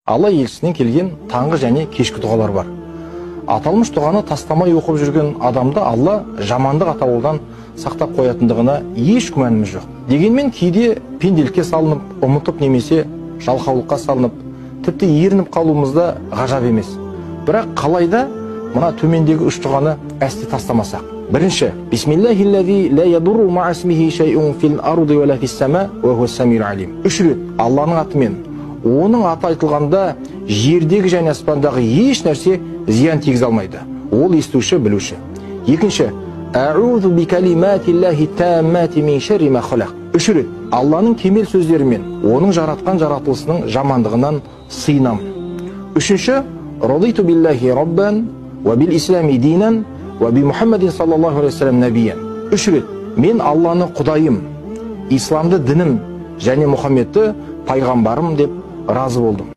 Алла елшісінен келген таңғы және кешкі дұғалар бар. Аталмыш дұғаны тастамай оқып жүрген адамды Алла жамандық атаулыдан сақтап қоятындығына еш күмәніміз жоқ. Дегенмен кейде пенделікке салынып, ұмытып немесе жалқаулыққа салынып, тіпті ерініп қалуымызда ғажап емес. Бірақ қалайда мына төмендегі үш дұғаны әсте тастамасақ. Бірінші, Бисмиллахиллади ла ядурру ма'асмихи шай'ун фил арди ва ла фис сама ва хуа самиул алим. Үш рет Алланың атымен, оның аты айтылғанда жердегі және аспандағы еш нәрсе зиян тигізе алмайды. Ол естуші, білуші. Екінші, А'удhu би калиматиллахи таммати мин шарри ма халақ. Үш рет Алланың кемел сөздерімен, оның жаратқан жаратылысының жамандығынан сыйынамын. Үшінші, Радиту биллахи раббан ва бил ислами динан ва би Мухаммадин саллаллаху алейхи ва саллям набиян. Үш рет мен Алланы құдайым, исламды дінім және Мұхаммедті пайғамбарым деп разы болдым.